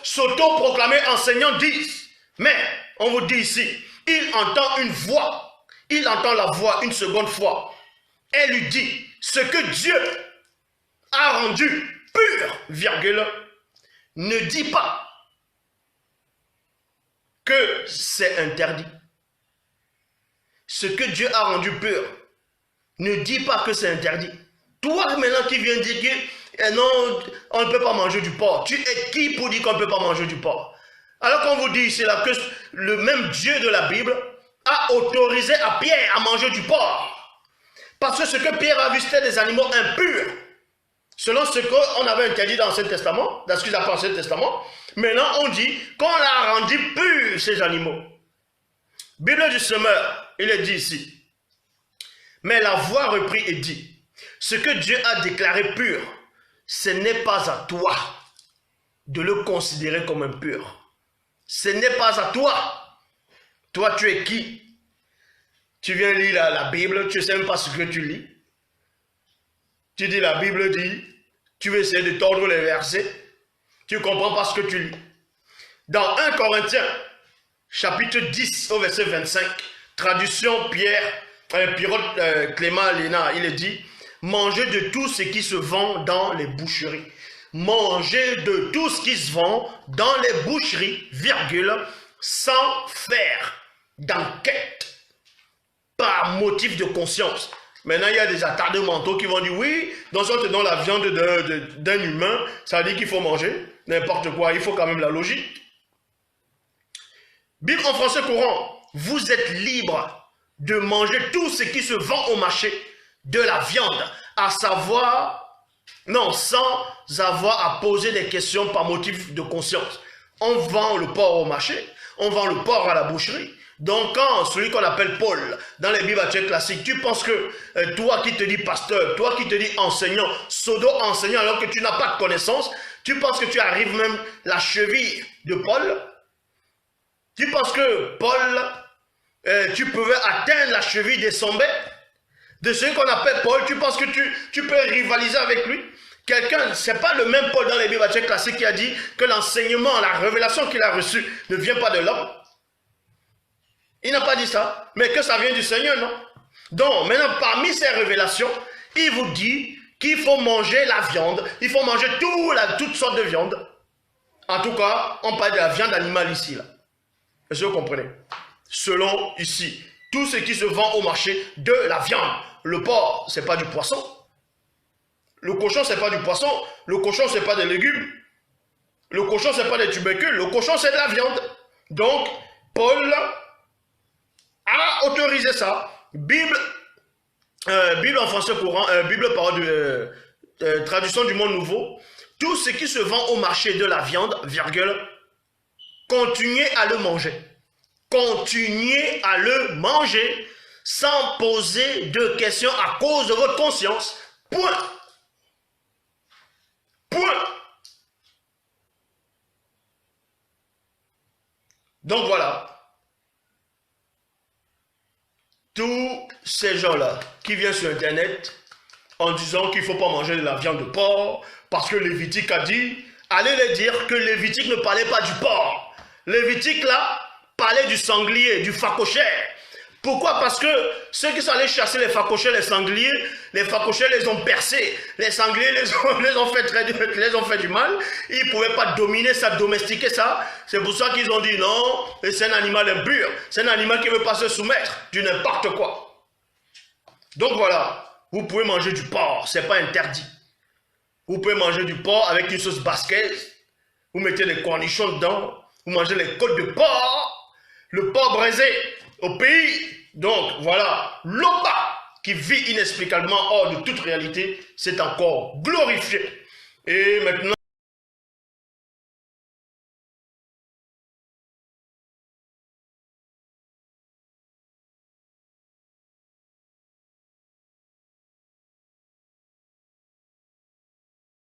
s'auto-proclamer enseignants disent. Mais, on vous dit ici, il entend une voix, il entend la voix une seconde fois. Elle lui dit, ce que Dieu a rendu pur, virgule, ne dit pas que c'est interdit. Ce que Dieu a rendu pur, ne dit pas que c'est interdit. Toi maintenant qui viens dire que non, on ne peut pas manger du porc. Tu es qui pour dire qu'on ne peut pas manger du porc? Alors qu'on vous dit ici là que le même Dieu de la Bible a autorisé à Pierre à manger du porc. Parce que ce que Pierre a vu c'était des animaux impurs. Selon ce qu'on avait interdit dans l'Ancien Testament, dans ce qu'ils appellent l'Ancien Testament, maintenant on dit qu'on a rendu purs ces animaux. Bible du semeur, il est dit ici. Mais la voix reprit et dit, ce que Dieu a déclaré pur, ce n'est pas à toi de le considérer comme impur. Ce n'est pas à toi. Toi, tu es qui? Tu viens lire la Bible, tu ne sais même pas ce que tu lis. Tu dis la Bible dit, tu veux essayer de tordre les versets, tu ne comprends pas ce que tu lis. Dans 1 Corinthiens, chapitre 10, au verset 25, traduction Clément Léna, il est dit, mangez de tout ce qui se vend dans les boucheries. Mangez de tout ce qui se vend dans les boucheries, virgule, sans faire d'enquête, par motif de conscience. Maintenant, il y a des attardés mentaux qui vont dire, oui, donc si on te donne la viande d'un humain, ça veut dire qu'il faut manger n'importe quoi, il faut quand même la logique. Bible en français courant, vous êtes libre de manger tout ce qui se vend au marché, de la viande, à savoir, non, sans avoir à poser des questions par motif de conscience. On vend le porc au marché, on vend le porc à la boucherie. Donc quand celui qu'on appelle Paul, dans les Bibles actuelles classiques, tu penses que toi qui te dis pasteur, toi qui te dis enseignant, pseudo-enseignant, alors que tu n'as pas de connaissance, tu penses que tu arrives même la cheville de Paul? Tu penses que Paul, tu pouvais atteindre la cheville des sommets de celui qu'on appelle Paul? Tu penses que tu peux rivaliser avec lui? Quelqu'un, c'est pas le même Paul dans les Bibles classiques qui a dit que l'enseignement, la révélation qu'il a reçue ne vient pas de l'homme. Il n'a pas dit ça, mais que ça vient du Seigneur, non? Donc, maintenant, parmi ces révélations, il vous dit qu'il faut manger la viande, il faut manger toutes sortes de viande. En tout cas, on parle de la viande animale ici, là. Est-ce que vous comprenez? Selon ici, tout ce qui se vend au marché de la viande. Le porc, ce n'est pas du poisson. Le cochon, ce n'est pas du poisson. Le cochon, ce n'est pas des légumes. Le cochon, ce n'est pas des tubercules. Le cochon, c'est de la viande. Donc, Paul a autorisé ça. Bible en français courant, Bible parole traduction du monde nouveau. Tout ce qui se vend au marché de la viande, virgule, continuez à le manger. Continuez à le manger sans poser de questions à cause de votre conscience. Point. Point. Donc voilà. Tous ces gens-là qui viennent sur Internet, en disant qu'il ne faut pas manger de la viande de porc, parce que Lévitique a dit, allez les dire que Lévitique ne parlait pas du porc. Lévitique là, parlait du sanglier, du phacochère. Pourquoi? Parce que ceux qui sont allés chasser les phacochères, les sangliers les ont percés. Les sangliers les ont fait du mal. Ils ne pouvaient pas dominer ça, domestiquer ça. C'est pour ça qu'ils ont dit non, c'est un animal impur. C'est un animal qui ne veut pas se soumettre du n'importe quoi. Donc voilà, vous pouvez manger du porc, ce n'est pas interdit. Vous pouvez manger du porc avec une sauce basquaise. Vous mettez des cornichons dedans. Vous mangez les côtes de porc. Le porc braisé au pays. Donc voilà, l'Oba qui vit inexplicablement hors de toute réalité, c'est encore glorifié. Et maintenant,